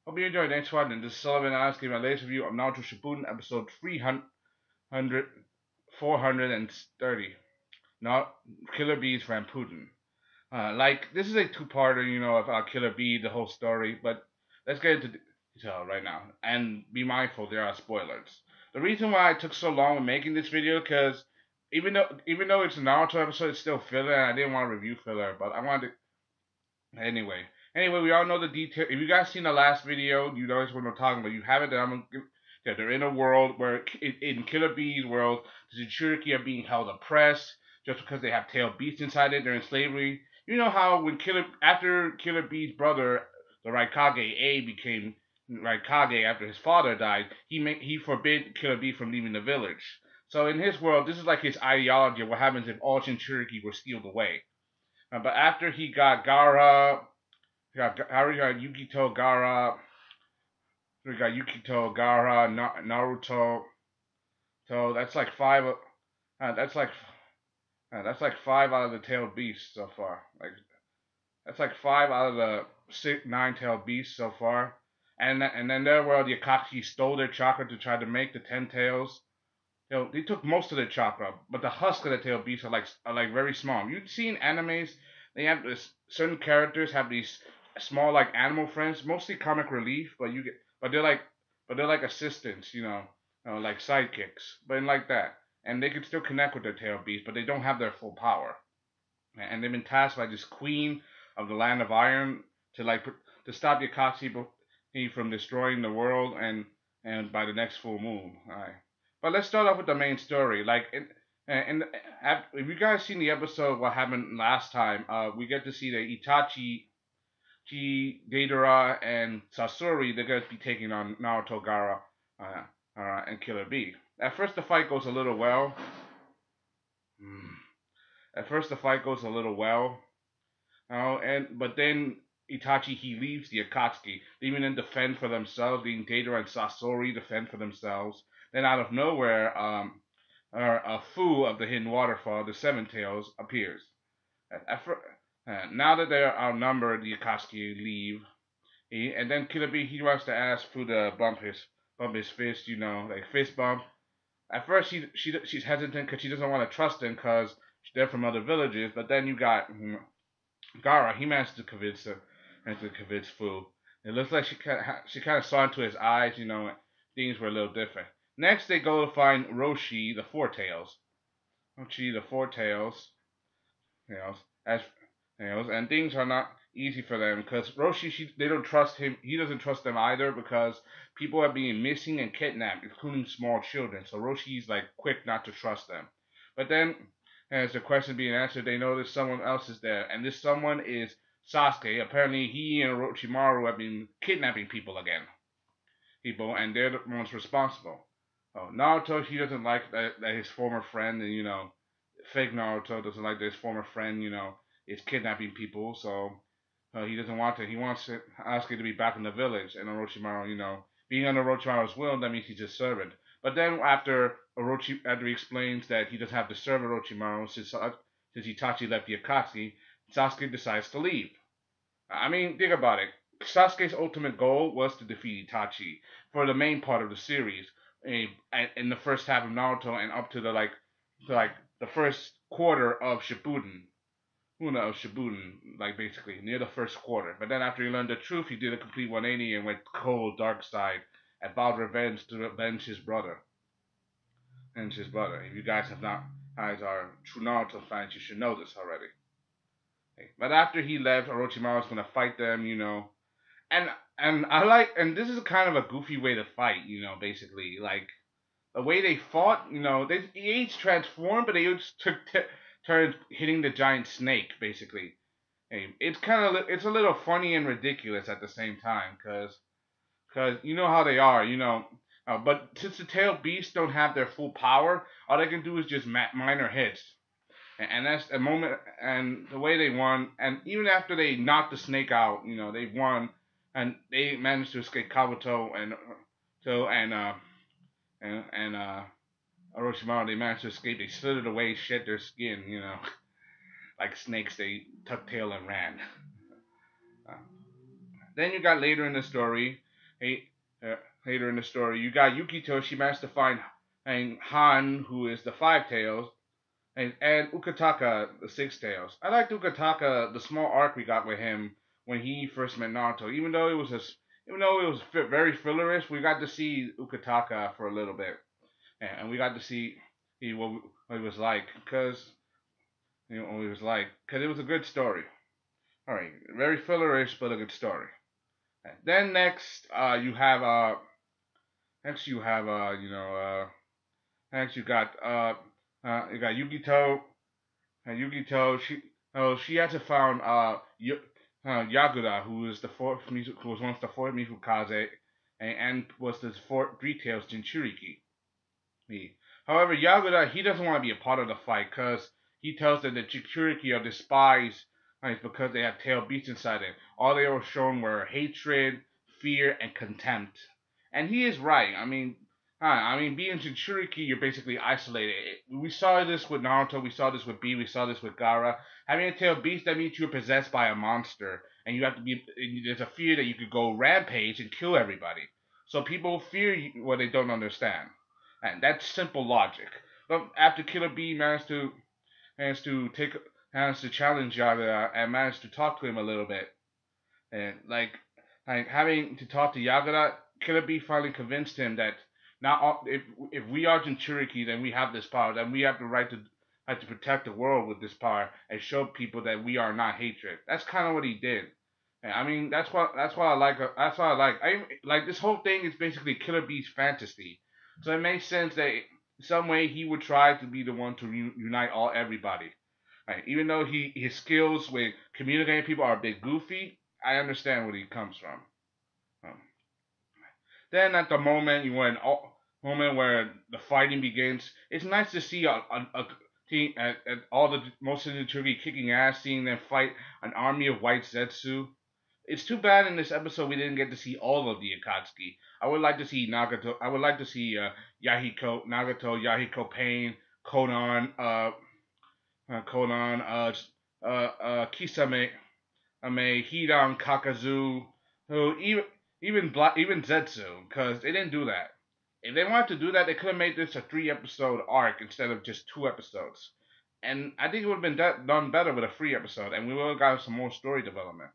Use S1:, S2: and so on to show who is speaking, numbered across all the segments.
S1: Hope you enjoyed the next one. And this is Sullivan asking my latest review of Naruto Shippuden, episode 300, 430. Not Killer Bees Ramputin. This is a two-parter, of Killer Bee, the whole story, but let's get into detail right now. And be mindful, there are spoilers. The reason why it took so long with making this video, because even though it's a Naruto episode, it's still filler, and I didn't want to review filler, but I wanted to, anyway, we all know the detail. If you guys seen the last video, you know what we're talking about. You haven't, then I'm gonna give. Yeah, they're in a world where, in Killer Bee's world, the Jinchuriki are being held oppressed just because they have tailed beasts inside it. They're in slavery. You know how after Killer Bee's brother, the Raikage A, became Raikage after his father died, he forbid Killer Bee from leaving the village. So in his world, this is like his ideology of what happens if all Jinchuriki were sealed away. But after he got Gaara, we got Yukito, Gaara, Naruto. So that's like five. That's like that's like five out of the tailed beasts so far. That's like five out of the nine tailed beasts so far. And then there where the Akatsuki stole their chakra to try to make the 10 tails. They took most of their chakra, but the husk of the tailed beasts are like very small. You've seen animes; they have this certain characters have these small like animal friends, mostly comic relief, but they're like assistants, like sidekicks, but like that, and they can still connect with their tailed beasts, but they don't have their full power, and they've been tasked by this queen of the land of iron to stop Akatsuki from destroying the world and by the next full moon. All right. But let's start off with the main story. If you guys seen the episode, what happened last time, we get to see that Itachi, Deidara, and Sasori, they're going to be taking on Naruto, Gaara, and Killer Bee. At first, the fight goes a little well. But then Itachi, he leaves the Akatsuki, leaving them defend for themselves, leaving Deidara and Sasori defend for themselves. Then out of nowhere, a Fu of the Hidden Waterfall, the Seven Tails, appears. Now that they are outnumbered, the Akatsuki leave. And then Killer Bee, he wants to ask Fu to bump his fist, like fist bump. At first, she's hesitant because she doesn't want to trust him because they're from other villages. But then you got Gaara. He managed to convince Fu. It looks like she kind of saw into his eyes. Things were a little different. Next, they go to find Roshi, the Four Tails. As and things are not easy for them because Roshi, they don't trust him. He doesn't trust them either because people are being missing and kidnapped, including small children. So Roshi's like quick not to trust them. But then, as the question being answered, they notice someone else is there, and this someone is Sasuke. Apparently, he and Orochimaru have been kidnapping people again. And they're the ones responsible. Naruto, he doesn't like that his former friend, and fake Naruto doesn't like that his former friend, is kidnapping people. So he doesn't want to. He wants Sasuke to be back in the village, and Orochimaru, being under Orochimaru's will, that means he's his servant. But then after he explains that he doesn't have to serve Orochimaru since Itachi left the Akatsuki, Sasuke decides to leave. I mean, think about it. Sasuke's ultimate goal was to defeat Itachi for the main part of the series, in the first half of Naruto and up to the first quarter of Shippuden. Basically near the first quarter. But then after he learned the truth, he did a complete 180 and went cold, dark side, and vowed revenge to avenge his brother. If you guys are true Naruto fans, you should know this already. But after he left, Orochimaru was gonna fight them, and this is kind of a goofy way to fight, basically like the way they fought, they each transformed, but they each took turns hitting the giant snake, basically. It's a little funny and ridiculous at the same time, cause you know how they are, but since the tailed beasts don't have their full power, all they can do is just minor hits. And that's the moment, and the way they won, and even after they knocked the snake out, they won, and they managed to escape Kabuto and Orochimaru. They managed to escape. They slithered away, shed their skin, like snakes. They tucked tail and ran. Then you got later in the story, Hey, uh, later in the story, you got Yukito. She managed to find and Han, who is the Five Tails, and Ukitaka, the Six Tails. I liked Ukitaka, the small arc we got with him when he first met Naruto. Even though it was very fillerish, we got to see Ukitaka for a little bit, and we got to see what he was like, because it was a good story. All right, very fillerish, but a good story. Then next you have next you got Yukito. Yukito, she had to found Yagura, who was once the fourth Mifukage, and was the fourth Three Tails Jinchuriki. However, Yagura, he doesn't want to be a part of the fight because he tells them that Jinchuriki are despised because they have tail beasts inside them. All they were shown were hatred, fear, and contempt. And he is right. Being Jinchuriki, you're basically isolated. We saw this with Naruto, we saw this with B, we saw this with Gaara. Having a tail beast, that means you're possessed by a monster, and you have to be. There's a fear that you could go rampage and kill everybody. So people fear what they don't understand, and that's simple logic. But after Killer B managed to take managed to challenge Yagura and managed to talk to him a little bit, and like having to talk to Yagura, Killer B finally convinced him that now if we are Jinchuriki, then we have this power. Then we have the right to protect the world with this power and show people that we are not hatred. That's kind of what he did. And that's what I like. That's what I like. I like this whole thing is basically Killer Bee's fantasy. So it makes sense that in some way he would try to be the one to unite everybody. Right? Even though his skills with communicating people are a bit goofy, I understand where he comes from. Um, then at the moment where the fighting begins, it's nice to see a team at all the most of the Turkey kicking ass, seeing them fight an army of white Zetsu. It's too bad in this episode we didn't get to see all of the Akatsuki. I would like to see Nagato. I would like to see Nagato, Yahiko, Pain, Konan, Kisame, Hidan, Kakazu, who even Zetsu, because they didn't do that. If they wanted to do that, they could have made this a 3 episode arc instead of just 2 episodes. And I think it would have been done better with a 3 episode, and we would have gotten some more story development.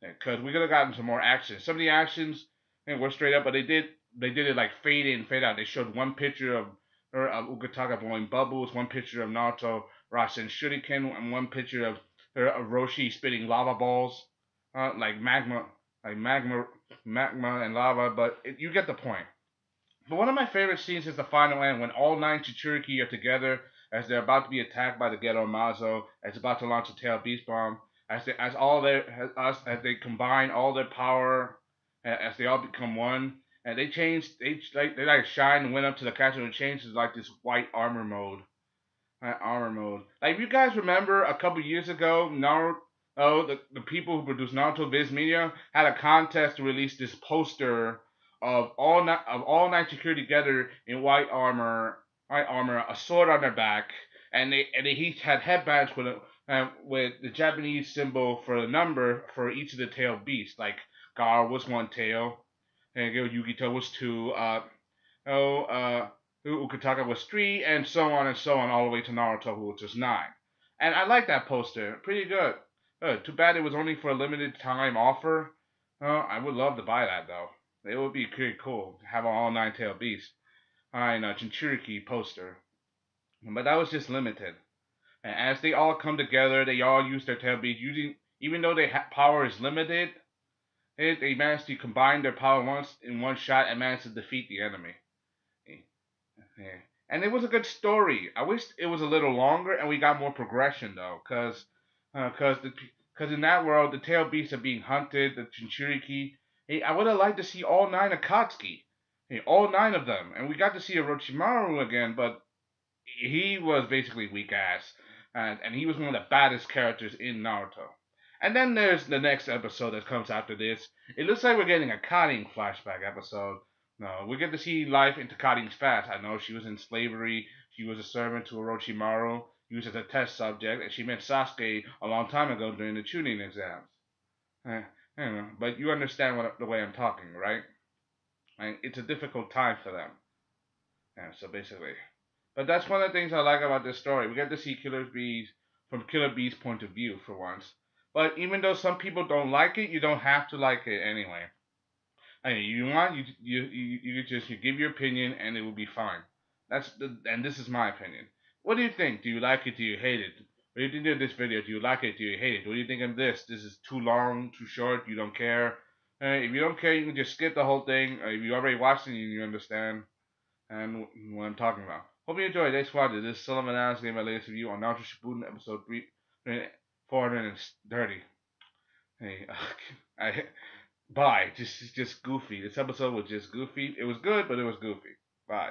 S1: Because we could have gotten some more action. Some of the actions were straight up, but they did it like fade in, fade out. They showed one picture of Ukitaka blowing bubbles, one picture of Naruto Rasen Shuriken, and one picture of Roshi spitting lava balls, like magma and lava. But you get the point. But one of my favorite scenes is the final end when all 9 Chichuriki are together as they're about to be attacked by the Ghetto Mazo, as it's about to launch a Tail Beast Bomb, as they combine all their power, as they all become one, and they shine and went up to the castle and changed to like this white armor mode. Like if you guys remember a couple years ago, the people who produced Naruto Viz Media had a contest to release this poster of all 9 Security together in white armor, a sword on their back, and they each had headbands with the Japanese symbol for the number for each of the tail beasts. Like Gar was 1 tail, and Yukito was 2. Ukitaka was 3, and so on, all the way to Naruto, who was just 9. And I like that poster, pretty good. Too bad it was only for a limited time offer. I would love to buy that though. It would be pretty cool to have an all 9 tail beast in a Jinchuriki poster. But that was just limited. And as they all come together, they all use their tail beast even though their power is limited, they manage to combine their power once in one shot and manage to defeat the enemy. Yeah. And it was a good story. I wish it was a little longer and we got more progression though, because in that world the tail beasts are being hunted, the Jinchuriki. Hey, I would have liked to see all 9 Akatsuki. Hey, all 9 of them, and we got to see Orochimaru again, but he was basically weak ass, and he was one of the baddest characters in Naruto. And then there's the next episode that comes after this. It looks like we're getting a Karin flashback episode. No, we get to see life into Karin's past. I know she was in slavery. She was a servant to Orochimaru, used as a test subject, and she met Sasuke a long time ago during the Chunin exams. But you understand the way I'm talking, right? And it's a difficult time for them. And so basically, but that's one of the things I like about this story. We get to see Killer Bees from Killer Bee's point of view for once. But even though some people don't like it, you don't have to like it anyway. I mean, you want you just you give your opinion and it will be fine. And this is my opinion. What do you think? Do you like it? Do you hate it? What do you think of this video? Do you like it? Do you hate it? What do you think of this? This is too long, too short. You don't care. If you don't care, you can just skip the whole thing. If you already watched it, you understand and what I'm talking about. Hope you enjoyed. Thanks for watching. This is Sullivan Adams gave my latest review on Naruto Shippuden episode 430. Hey, I bye. Just goofy. This episode was just goofy. It was good, but it was goofy. Bye.